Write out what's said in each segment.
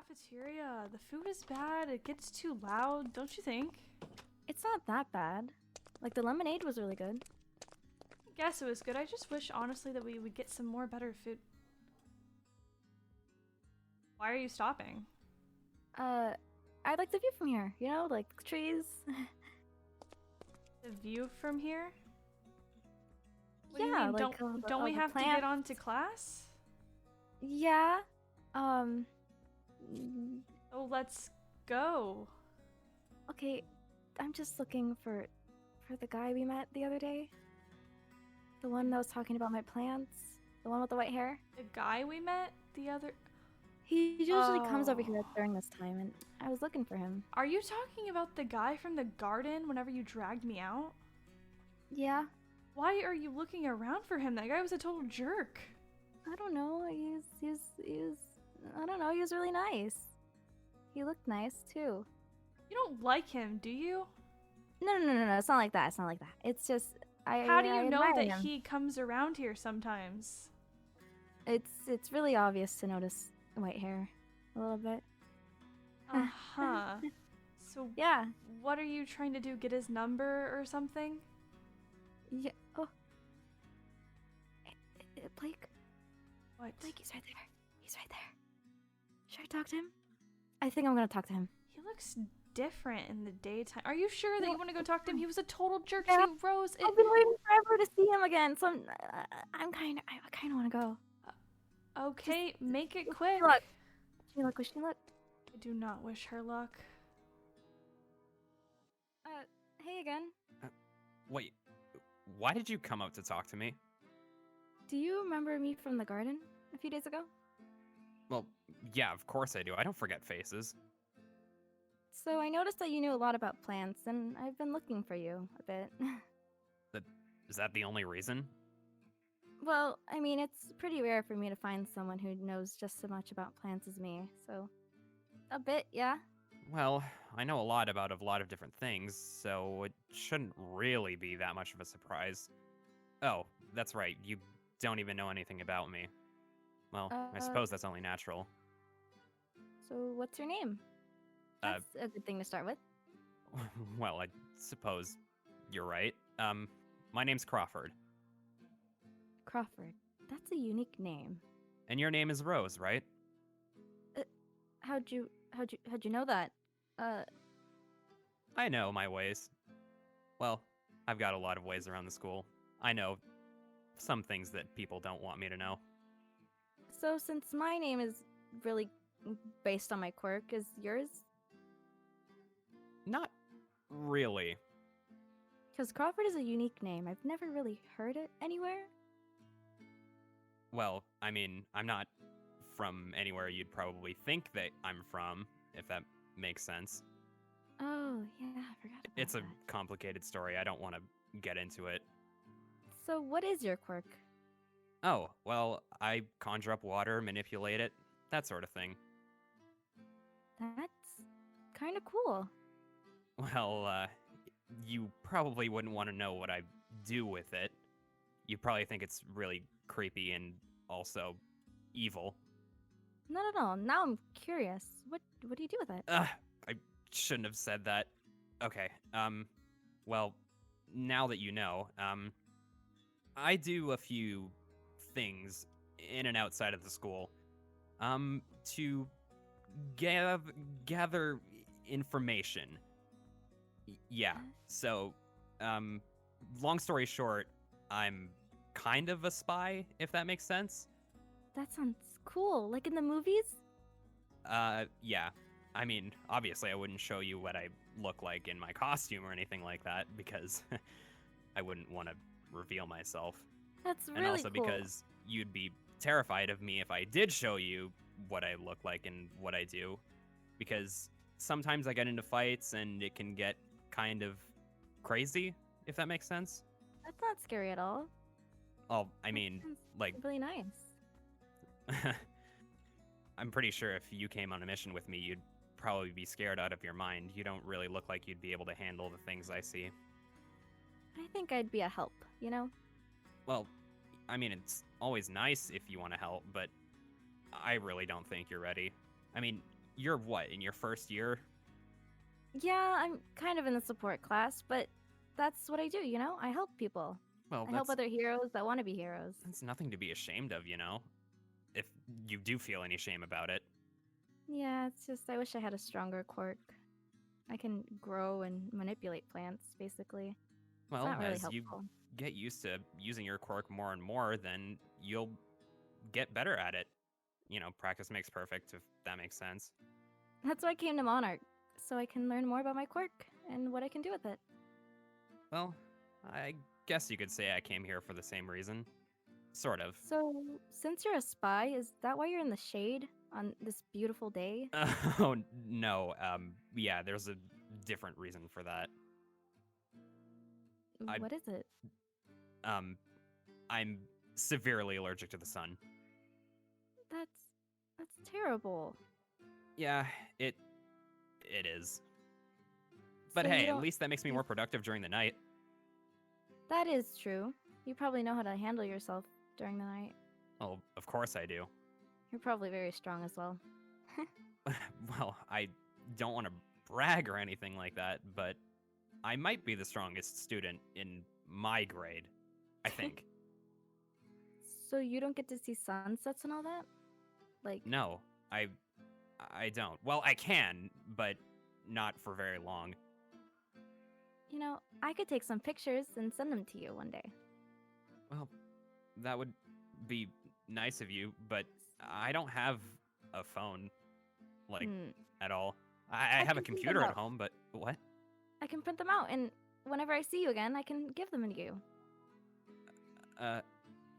cafeteria. The food is bad. It gets too loud, don't you think? It's not that bad. Like, the lemonade was really good. I guess it was good. I just wish, honestly, that we would get some more better food. Why are you stopping? I like the view from here, you know, like the trees. The view from here? What yeah, do you mean? like don't we have to get on to class? Yeah. Oh, let's go. Okay, I'm just looking for the guy we met the other day. The one that was talking about my plants. The one with the white hair. The guy we met the other... He usually comes over here during this time, and I was looking for him. Are you talking about the guy from the garden whenever you dragged me out? Yeah. Why are you looking around for him? That guy was a total jerk. I don't know. He's I don't know. He was really nice. He looked nice too. You don't like him, do you? No. It's not like that. It's not like that. It's just How do you know that him. he comes around here sometimes? It's really obvious to notice white hair a little bit. Uh-huh. So yeah. What are you trying to do? Get his number or something? Yeah. Oh. Blake. What? Blake, he's right there. He's right there. Should I talk to him? I think I'm gonna talk to him. He looks different in the daytime. Are you sure that you want to go talk to him? He was a total jerk Yeah. to Rose. I've been waiting forever to see him again, so I kind of want to go. Okay, Just make it wish quick. me luck. Wish me luck. I do not wish her luck. Hey again. Wait, why did you come out to talk to me? Do you remember me from the garden a few days ago? Well, yeah, of course I do. I don't forget faces. So I noticed that you knew a lot about plants, and I've been looking for you a bit. Is that the only reason? Well, I mean, it's pretty rare for me to find someone who knows just as much about plants as me, so... A bit, yeah. Well, I know a lot about a lot of different things, so it shouldn't really be that much of a surprise. Oh, that's right, you don't even know anything about me. Well, I suppose that's only natural. So what's your name? That's a good thing to start with. Well, I suppose you're right. My name's Crawford. Crawford. That's a unique name. And your name is Rose, right? How'd you know that? I know my ways. Well, I've got a lot of ways around the school. I know some things that people don't want me to know. So since my name is really based on my quirk, is yours? Not really. Because Crawford is a unique name. I've never really heard it anywhere. Well, I mean, I'm not from anywhere you'd probably think that I'm from, if that makes sense. Oh, yeah, I forgot about It's a that. complicated story. I don't want to get into it. So what is your quirk? Oh, well, I conjure up water, manipulate it, that sort of thing. That's kind of cool. Well, you probably wouldn't want to know what I do with it. You probably think it's really creepy and also evil. Not at all. Now I'm curious. What do you do with it? I shouldn't have said that. Okay, well, now that you know, I do a few things in and outside of the school, to gather information. Yeah, so, long story short, I'm kind of a spy, if that makes sense. That sounds cool. Like in the movies? Yeah. I mean, obviously I wouldn't show you what I look like in my costume or anything like that, because I wouldn't want to reveal myself. That's really And also cool. because you'd be terrified of me if I did show you what I look like and what I do. Because sometimes I get into fights and it can get kind of crazy, if that makes sense. That's not scary at all. Oh, I That mean, sounds like, really nice. I'm pretty sure if you came on a mission with me, you'd probably be scared out of your mind. You don't really look like you'd be able to handle the things I see. I think I'd be a help, you know? Well, I mean, it's always nice if you want to help, but I really don't think you're ready. I mean, you're what, in your first year? Yeah, I'm kind of in the support class, but that's what I do, you know? I help people. Well, I help other heroes that want to be heroes. that's nothing to be ashamed of, you know? If you do feel any shame about it. Yeah, it's just I wish I had a stronger quirk. I can grow and manipulate plants, basically. Well, it's not really as you helpful. get used to using your quirk more and more, then you'll get better at it. You know, practice makes perfect, if that makes sense. That's why I came to Monarch, so I can learn more about my quirk and what I can do with it. Well, I guess you could say I came here for the same reason. Sort of. So, since you're a spy, is that why you're in the shade on this beautiful day? Oh, no. Yeah, there's a different reason for that. What is it? I'm severely allergic to the sun. That's terrible. Yeah, it is. But So you hey, at don't- least that makes me more productive during the night. That is true. You probably know how to handle yourself during the night. Well, of course I do. You're probably very strong as well. Well, I don't want to brag or anything like that, but I might be the strongest student in my grade, I think. So you don't get to see sunsets and all that? Like, No, I don't. Well, I can, but not for very long. you know, I could take some pictures and send them to you one day. Well, that would be nice of you, but I don't have a phone, like, at all. I have a can print them computer at out. home, but what? I can print them out, and whenever I see you again, I can give them to you.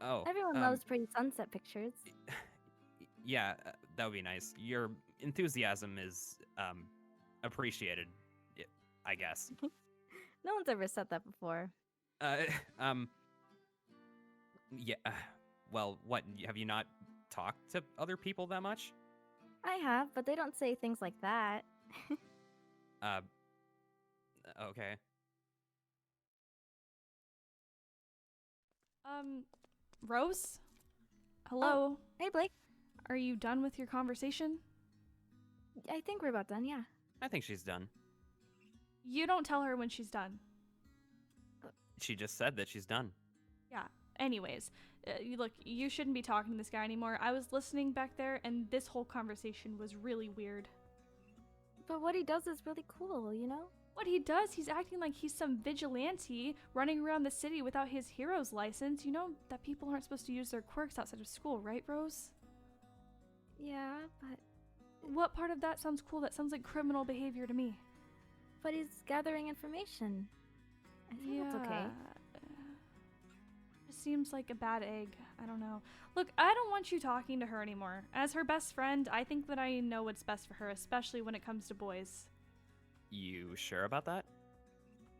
Oh. Everyone loves pretty sunset pictures. Yeah, that would be nice. Your enthusiasm is, appreciated, I guess. No one's ever said that before. Yeah, well, what, have you not talked to other people that much? I have, but they don't say things like that. Okay. Rose? Hello? Hey, Blake. Are you done with your conversation? I think we're about done, yeah. I think she's done. You don't tell her when she's done. She just said that she's done. Yeah. Anyways, look, you shouldn't be talking to this guy anymore. I was listening back there, and this whole conversation was really weird. But what he does is really cool, you know? What he does, he's acting like he's some vigilante running around the city without his hero's license. You know that people aren't supposed to use their quirks outside of school, right, Rose? Yeah, but What part of that sounds cool? That sounds like criminal behavior to me. he's gathering information. I think that's okay. Just seems like a bad egg. I don't know. Look, I don't want you talking to her anymore. As her best friend, I think that I know what's best for her, especially when it comes to boys. You sure about that,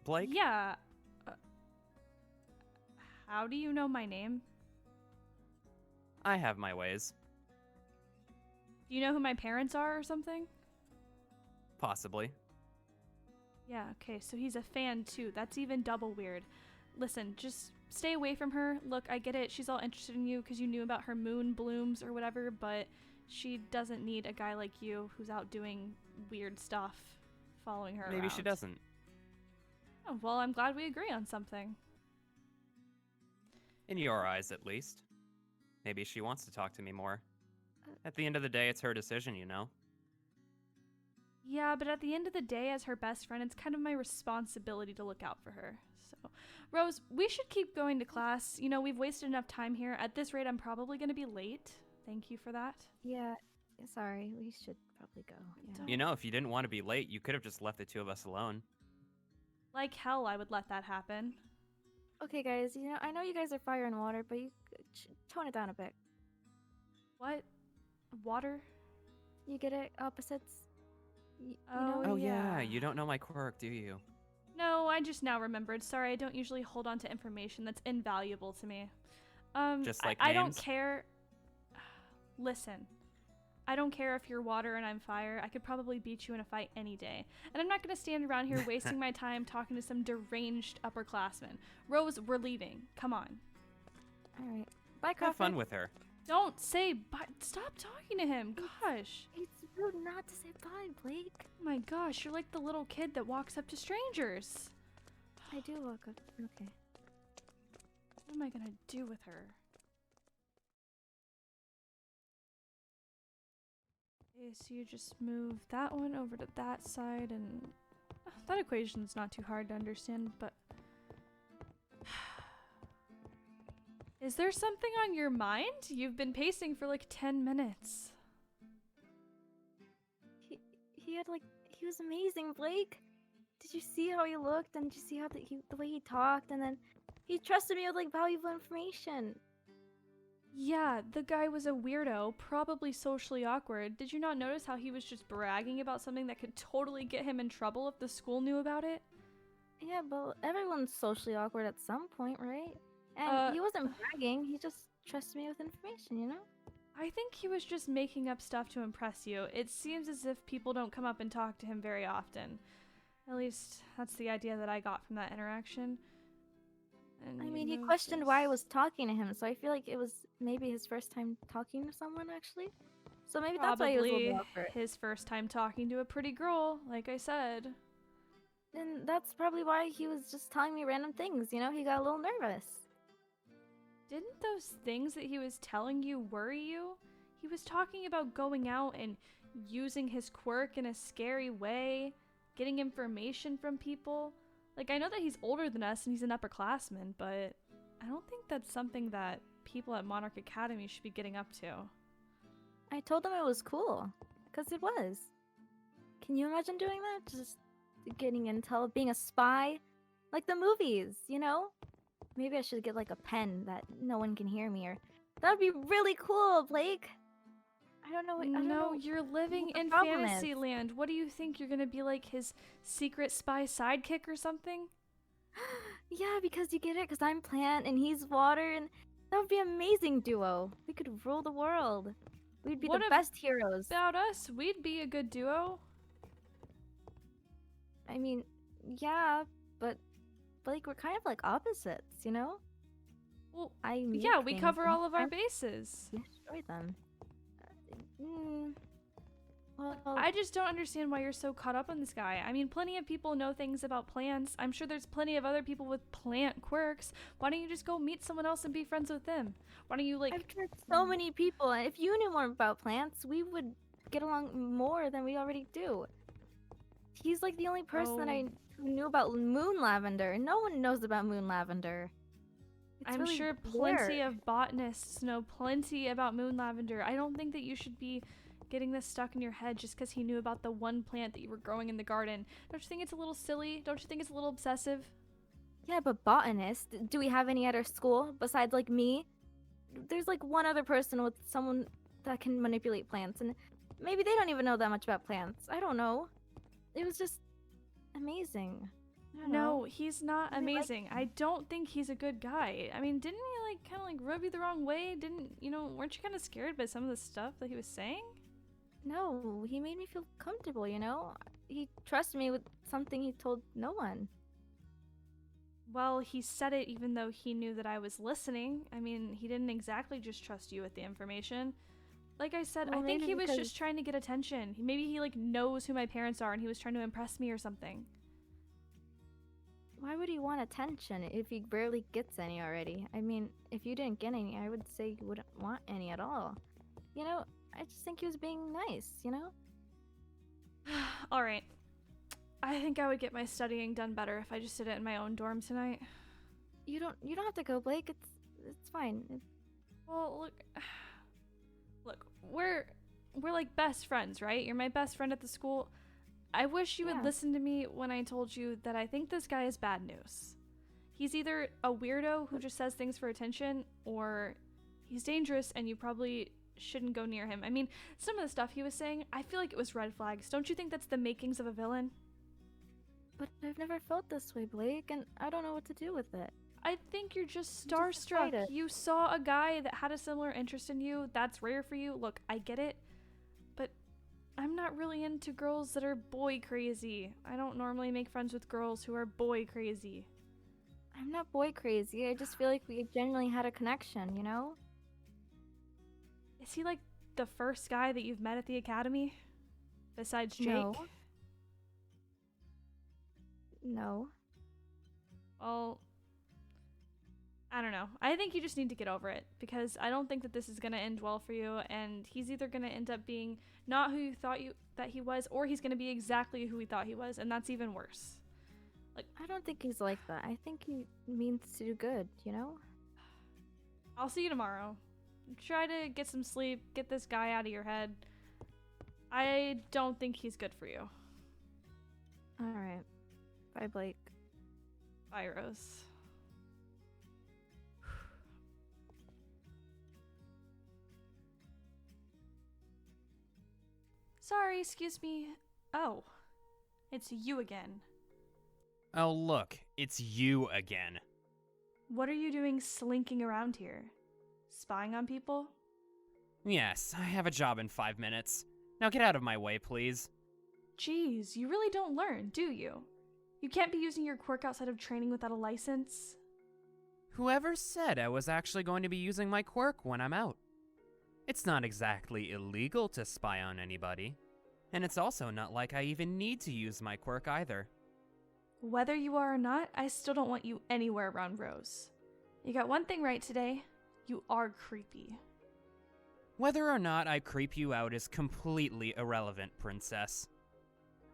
Blake? Yeah. How do you know my name? I have my ways. Do you know who my parents are or something? Possibly. Yeah, okay, so he's a fan too. That's even double weird. Listen, just stay away from her. Look, I get it. She's all interested in you because you knew about her moon blooms or whatever, but she doesn't need a guy like you who's out doing weird stuff following her Maybe around. she doesn't. Oh, well, I'm glad we agree on something. In your eyes, at least. Maybe she wants to talk to me more. At the end of the day, it's her decision, you know? Yeah, but at the end of the day, as her best friend, it's kind of my responsibility to look out for her. So, Rose, we should keep going to class. You know, we've wasted enough time here. At this rate, I'm probably going to be late. Thank you for that. Yeah, sorry, we should probably go. Yeah. Don't- You know, if you didn't want to be late, you could have just left the two of us alone. Like hell, I would let that happen. Okay, guys, you know, I know you guys are fire and water, but you tone it down a bit. What? Water? You get it? Opposites? You Oh, know? Oh, yeah. yeah, you don't know my quirk, do you? No, I just now remembered. Sorry, I don't usually hold on to information that's invaluable to me. Just like I don't names? care. Listen, I don't care if you're water and I'm fire. I could probably beat you in a fight any day. And I'm not going to stand around here wasting my time talking to some deranged upperclassman. Rose, we're leaving. Come on. Alright. Bye, Have Crawford. fun with her. Don't say bye. Stop talking to him. Gosh. It's rude not to say bye, Blake. Oh my gosh, you're like the little kid that walks up to strangers. I do walk up. Okay. What am I gonna do with her? Okay, so you just move that one over to that side, and that equation's not too hard to understand, but is there something on your mind? You've been pacing for like 10 minutes. He was amazing, Blake. Did you see how he looked, and did you see how the way he talked, and then he trusted me with like valuable information. Yeah, the guy was a weirdo, probably socially awkward. Did you not notice how he was just bragging about something that could totally get him in trouble if the school knew about it? Yeah, but everyone's socially awkward at some point, right? And he wasn't bragging, he just trusted me with information, you know? I think he was just making up stuff to impress you. It seems as if people don't come up and talk to him very often. At least, that's the idea that I got from that interaction. And I mean, he questioned why I was talking to him, so I feel like it was maybe his first time talking to someone, actually. So maybe that's why he was a little awkward. His first time talking to a pretty girl, like I said. And that's probably why he was just telling me random things, you know? He got a little nervous. Didn't those things that he was telling you worry you? He was talking about going out and using his quirk in a scary way, getting information from people. Like, I know that he's older than us and he's an upperclassman, but I don't think that's something that people at Monarch Academy should be getting up to. I told him it was cool, because it was. Can you imagine doing that? Just getting intel, being a spy? Like the movies, you know? Maybe I should get like a pen that no one can hear me, or that would be really cool, Blake. I don't know. No, you're living in Fantasyland. What do you think? You're gonna be like his secret spy sidekick or something? Yeah, because you get it, because I'm plant and he's water, and that would be an amazing duo. We could rule the world. We'd be the best heroes. About us, we'd be a good duo. I mean, yeah, but Blake, we're kind of like opposites, you know? Well, yeah, we cover all of our bases. Destroy them. Well, I just don't understand why you're so caught up on this guy. I mean, plenty of people know things about plants. I'm sure there's plenty of other people with plant quirks. Why don't you just go meet someone else and be friends with them? Why don't you, like... I've tried so many people, and if you knew more about plants, we would get along more than we already do. He's like the only person that I knew about moon lavender. No one knows about moon lavender. I'm really sure plenty of botanists know plenty about moon lavender. I don't think that you should be getting this stuck in your head just because he knew about the one plant that you were growing in the garden. Don't you think it's a little silly? Don't you think it's a little obsessive? Yeah, but botanists, do we have any at our school besides like me? There's like one other person with someone that can manipulate plants, and maybe they don't even know that much about plants. I don't know. It was just amazing. No, he's not amazing. I don't think he's a good guy. I mean, didn't he like kind of like rub you the wrong way? Weren't you kind of scared by some of the stuff that he was saying? No, he made me feel comfortable, you know? He trusted me with something he told no one. Well, he said it even though he knew that I was listening. I mean, he didn't exactly just trust you with the information. Like I said, I think he was just trying to get attention. Maybe he like knows who my parents are and he was trying to impress me or something. Why would he want attention if he barely gets any already? I mean, if you didn't get any, I would say you wouldn't want any at all. You know, I just think he was being nice, you know? Alright. I think I would get my studying done better if I just did it in my own dorm tonight. You don't have to go, Blake. It's fine. Well, look, we're like best friends, right? You're my best friend at the school. I wish you would listen to me when I told you that I think this guy is bad news. He's either a weirdo who just says things for attention, or he's dangerous and you probably shouldn't go near him. I mean, some of the stuff he was saying, I feel like it was red flags. Don't you think that's the makings of a villain? But I've never felt this way, Blake, and I don't know what to do with it. I think you're just starstruck. You saw a guy that had a similar interest in you. That's rare for you. Look, I get it. But I'm not really into girls that are boy crazy. I don't normally make friends with girls who are boy crazy. I'm not boy crazy. I just feel like we genuinely had a connection, you know? Is he like the first guy that you've met at the academy? Besides Jake? No. No. Well, I don't know. I think you just need to get over it, because I don't think that this is going to end well for you, and he's either going to end up being not who you thought that he was, or he's going to be exactly who he thought he was, and that's even worse. Like, I don't think he's like that. I think he means to do good, you know? I'll see you tomorrow. Try to get some sleep, get this guy out of your head. I don't think he's good for you. Alright. Bye, Blake. Bye, Rose. Sorry, excuse me. Oh, it's you again. Oh, look, it's you again. What are you doing slinking around here? Spying on people? Yes, I have a job in 5 minutes. Now get out of my way, please. Jeez, you really don't learn, do you? You can't be using your quirk outside of training without a license. Whoever said I was actually going to be using my quirk when I'm out? It's not exactly illegal to spy on anybody. And it's also not like I even need to use my quirk either. Whether you are or not, I still don't want you anywhere around Rose. You got one thing right today. You are creepy. Whether or not I creep you out is completely irrelevant, Princess.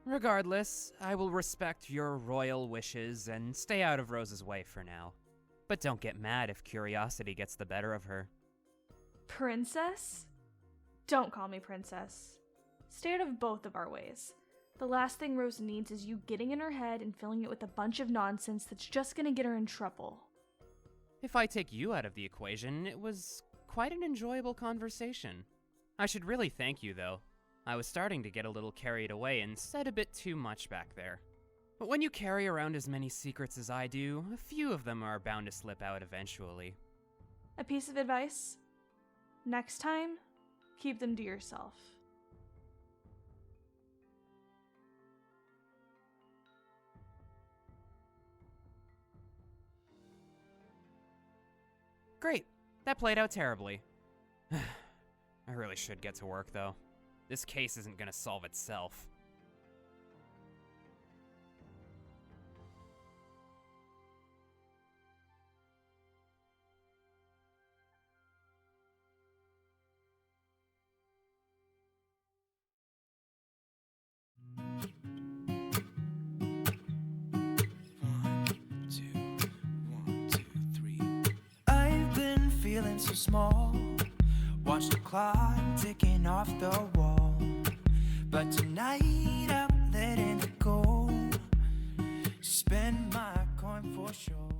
Regardless, I will respect your royal wishes and stay out of Rose's way for now. But don't get mad if curiosity gets the better of her. Princess? Don't call me Princess. Stay out of both of our ways. The last thing Rose needs is you getting in her head and filling it with a bunch of nonsense that's just gonna get her in trouble. If I take you out of the equation, it was quite an enjoyable conversation. I should really thank you, though. I was starting to get a little carried away and said a bit too much back there. But when you carry around as many secrets as I do, a few of them are bound to slip out eventually. A piece of advice? Next time, keep them to yourself. Great. That played out terribly. I really should get to work, though. This case isn't gonna solve itself. Feeling so small, watch the clock ticking off the wall, but tonight I'm letting it go, spend my coin for sure.